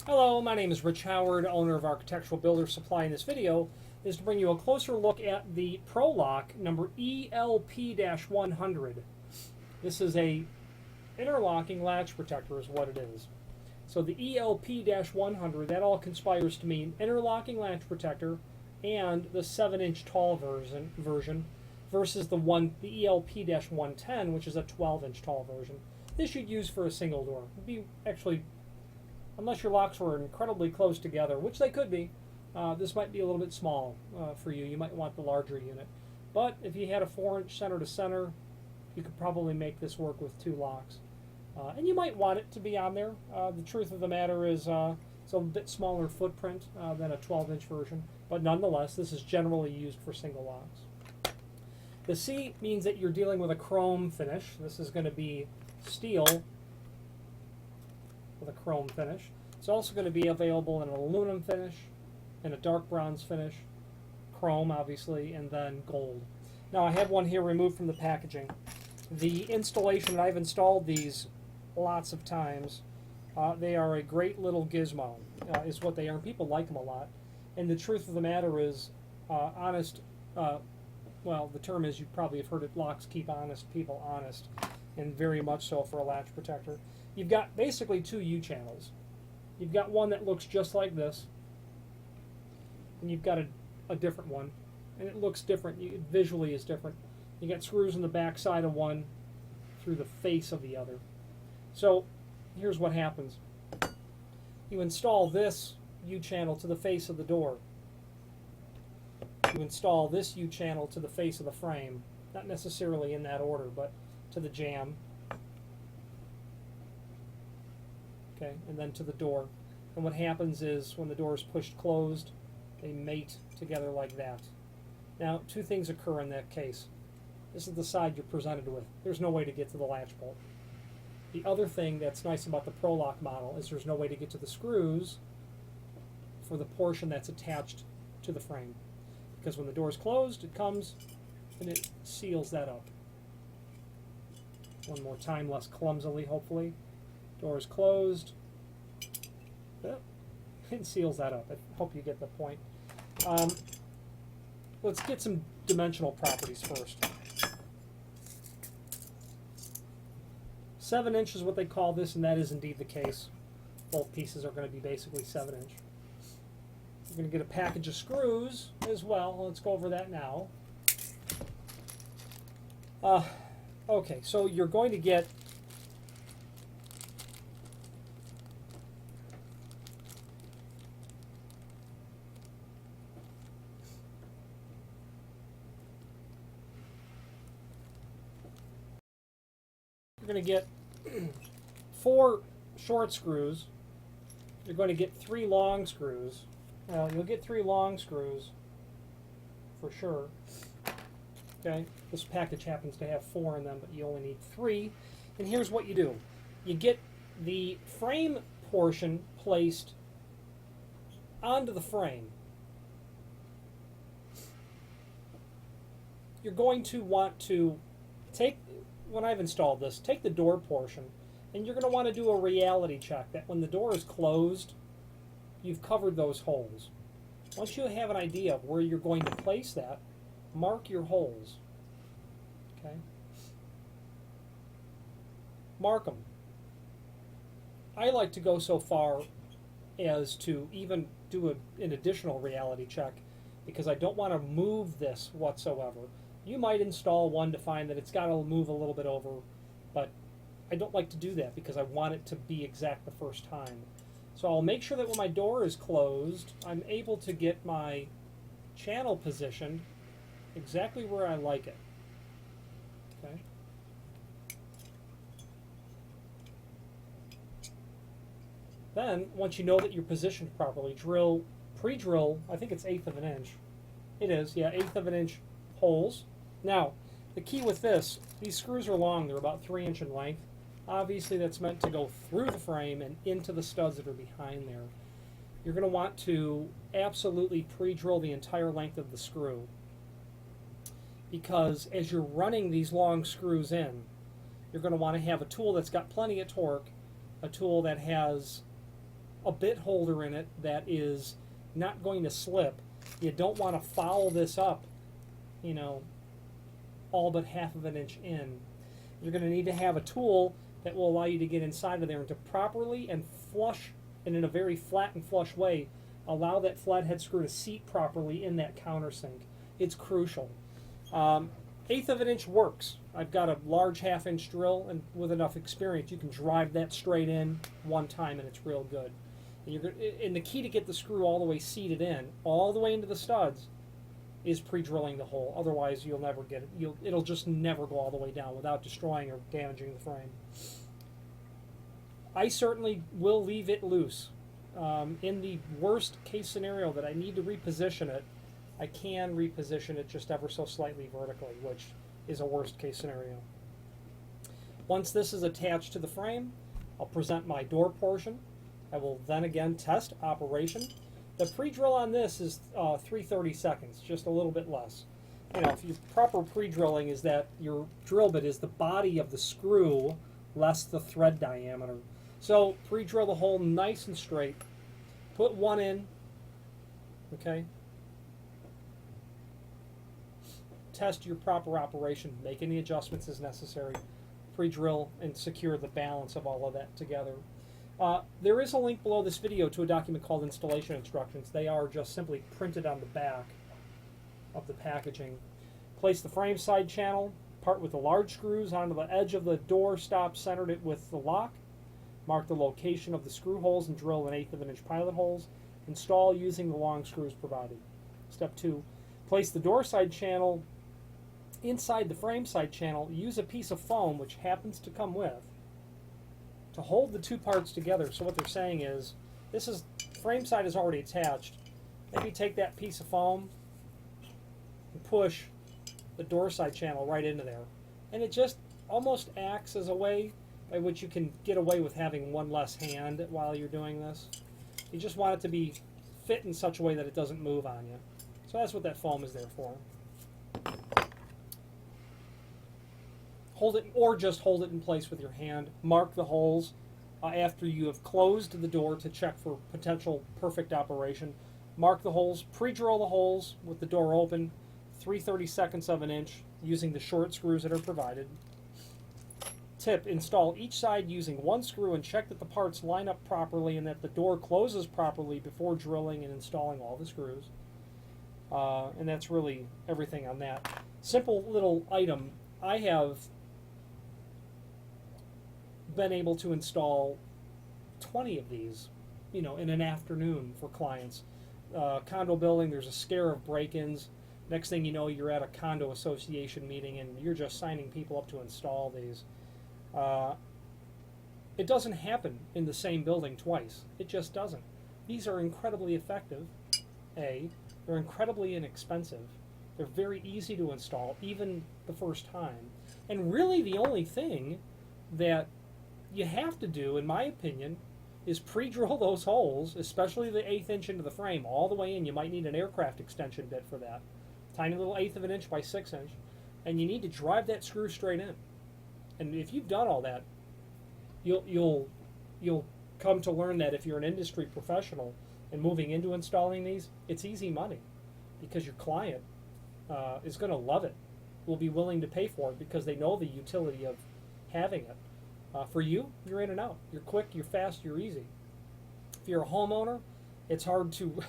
Hello, my name is Rich Howard, owner of Architectural Builder Supply. In this video is to bring you a closer look at the ProLock number ELP-100. This is a interlocking latch protector is what it is. So the ELP-100, that all conspires to mean interlocking latch protector and the 7-inch tall version versus the ELP-110, which is a 12-inch tall version. This you'd use for a single door. It'd be actually, unless your locks were incredibly close together, which they could be, this might be a little bit small for you. You might want the larger unit. But if you had a 4-inch center to center, you could probably make this work with 2 locks. And you might want it to be on there. The truth of the matter is it's a bit smaller footprint than a 12-inch version. But nonetheless, this is generally used for single locks. The C means that you're dealing with a chrome finish. This is going to be steel with a chrome finish. It's also going to be available in an aluminum finish, in a dark bronze finish, chrome obviously, and then gold. Now I have one here removed from the packaging. The installation, I've installed these lots of times. They are a great little gizmo, is what they are. People like them a lot. And the truth of the matter is, honest, well, the term is, you probably have heard it, locks keep honest people honest, and very much so for a latch protector. You've got basically 2 U-channels. You've got one that looks just like this, and you've got a different one, and it looks different. It visually is different. You got screws in the back side of one through the face of the other. So here's what happens. You install this U-channel to the face of the door. You install this U-channel to the face of the frame, not necessarily in that order, but to the jamb. Okay, and then to the door. And what happens is when the door is pushed closed, they mate together like that. Now, 2 things occur in that case. This is the side you're presented with. There's no way to get to the latch bolt. The other thing that's nice about the ProLock model is there's no way to get to the screws for the portion that's attached to the frame. Because when the door is closed, it comes and it seals that up. One more time, less clumsily, hopefully. Door is closed. It seals that up. I hope you get the point. Let's get some dimensional properties first. 7-inch is what they call this, and that is indeed the case. Both pieces are going to be basically 7-inch. You're going to get a package of screws as well. Let's go over that now. Okay, so you're going to get you're going to get 4 short screws. You're going to get 3 long screws. Well, you'll get 3 long screws for sure. Okay, this package happens to have 4 in them, but you only need 3. And here's what you do. You get the frame portion placed onto the frame. You're going to want to take, when I've installed this, take the door portion, and you're going to want to do a reality check that when the door is closed, you've covered those holes. Once you have an idea of where you're going to place that, mark your holes. Okay? Mark them. I like to go so far as to even do an additional reality check because I don't want to move this whatsoever. You might install one to find that it's got to move a little bit over, but I don't like to do that because I want it to be exact the first time. So I'll make sure that when my door is closed, I'm able to get my channel positioned exactly where I like it. Okay. Then, once you know that you're positioned properly, pre-drill, I think it's 1/8 of an inch. It is, yeah, 1/8 of an inch holes. Now, the key with this, these screws are long, they're about 3 inch in length. Obviously that's meant to go through the frame and into the studs that are behind there. You're going to want to absolutely pre-drill the entire length of the screw, because as you're running these long screws in, you're going to want to have a tool that's got plenty of torque, a tool that has a bit holder in it that is not going to slip. You don't want to foul this up, you know, all but half of an inch in. You're going to need to have a tool that will allow you to get inside of there and to properly and flush, and in a very flat and flush way, allow that flathead screw to seat properly in that countersink. It's crucial. 1/8 of an inch works. I've got a large 1/2 inch drill, and with enough experience, you can drive that straight in one time, and it's real good. And the key to get the screw all the way seated in, all the way into the studs, is pre-drilling the hole. Otherwise, you'll never get it. It'll just never go all the way down without destroying or damaging the frame. I certainly will leave it loose. In the worst case scenario that I need to reposition it, I can reposition it just ever so slightly vertically, which is a worst case scenario. Once this is attached to the frame, I'll present my door portion. I will then again test operation. The pre-drill on this is 3/30 seconds, just a little bit less. You know, if your proper pre-drilling is that your drill bit is the body of the screw less the thread diameter. So pre-drill the hole nice and straight. Put one in, okay? Test your proper operation. Make any adjustments as necessary. Pre-drill and secure the balance of all of that together. There is a link below this video to a document called Installation Instructions. They are just simply printed on the back of the packaging. Place the frame side channel, part with the large screws onto the edge of the door stop, centered it with the lock. Mark the location of the screw holes and drill an 1/8 of an inch pilot holes. Install using the long screws provided. Step 2, place the door side channel inside the frame side channel. Use a piece of foam, which happens to come with, to hold the two parts together. So what they're saying is, this is, frame side is already attached. Maybe take that piece of foam and push the door side channel right into there. And it just almost acts as a way by which you can get away with having one less hand while you're doing this. You just want it to be fit in such a way that it doesn't move on you. So that's what that foam is there for. Hold it, or just hold it in place with your hand. Mark the holes after you have closed the door to check for potential perfect operation. Mark the holes, pre-drill the holes with the door open, 3/30 seconds of an inch, using the short screws that are provided. Tip, install each side using one screw and check that the parts line up properly and that the door closes properly before drilling and installing all the screws. And that's really everything on that. Simple little item. I have been able to install 20 of these, you know, in an afternoon for clients. Condo building, there's a scare of break-ins. Next thing you know, you're at a condo association meeting and you're just signing people up to install these. It doesn't happen in the same building twice. It just doesn't. These are incredibly effective. They're incredibly inexpensive. They're very easy to install, even the first time. And really the only thing that you have to do, in my opinion, is pre-drill those holes, especially the 1/8 inch into the frame, all the way in. You might need an aircraft extension bit for that. Tiny little 1/8 of an inch by 6 inch. And you need to drive that screw straight in. And if you've done all that, you'll come to learn that if you're an industry professional and moving into installing these, it's easy money, because your client is going to love it, will be willing to pay for it because they know the utility of having it. For you, you're in and out. You're quick, you're fast, you're easy. If you're a homeowner, it's hard to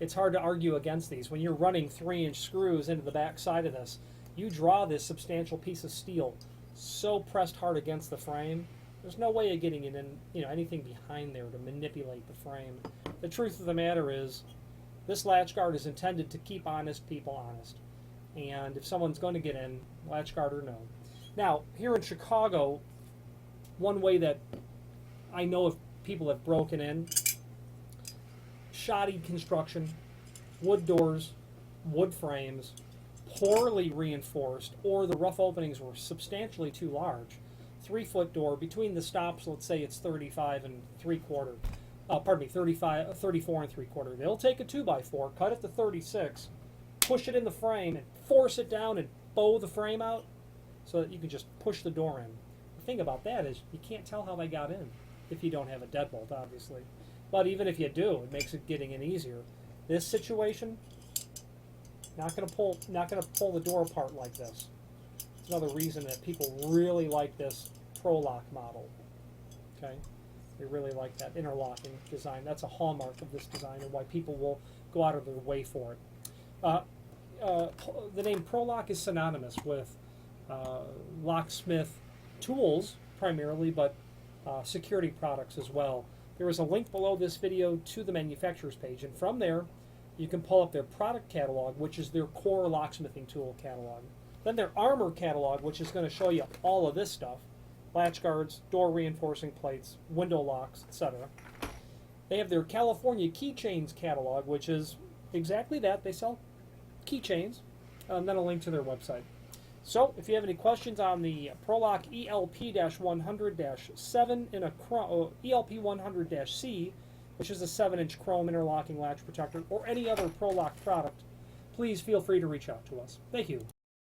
it's hard to argue against these. When you're running 3-inch screws into the back side of this, you draw this substantial piece of steel so pressed hard against the frame, there's no way of getting it in, you know, anything behind there to manipulate the frame. The truth of the matter is, this latch guard is intended to keep honest people honest. And if someone's going to get in, latch guard or no. Now, here in Chicago, one way that I know if people have broken in, shoddy construction, wood doors, wood frames, poorly reinforced, or the rough openings were substantially too large. 3-foot door between the stops, let's say it's 34 and 3/4. They'll take a 2x4, cut it to 36, push it in the frame, and force it down and bow the frame out so that you can just push the door in. The thing about that is you can't tell how they got in if you don't have a deadbolt, obviously. But even if you do, it makes it getting in easier. This situation, not going to pull the door apart like this. It's another reason that people really like this Pro-Lock model. Okay, they really like that interlocking design. That's a hallmark of this design and why people will go out of their way for it. The name Pro-Lock is synonymous with locksmith tools primarily, but security products as well. There is a link below this video to the manufacturer's page, and from there you can pull up their product catalog, which is their core locksmithing tool catalog. Then their armor catalog, which is going to show you all of this stuff: latch guards, door reinforcing plates, window locks, etc. They have their California keychains catalog, which is exactly that. They sell keychains, and then a link to their website. So, if you have any questions on the Pro-Lock ELP-100-7 in a ELP-100-C, which is a 7-inch chrome interlocking latch protector, or any other Pro-Lock product, please feel free to reach out to us. Thank you.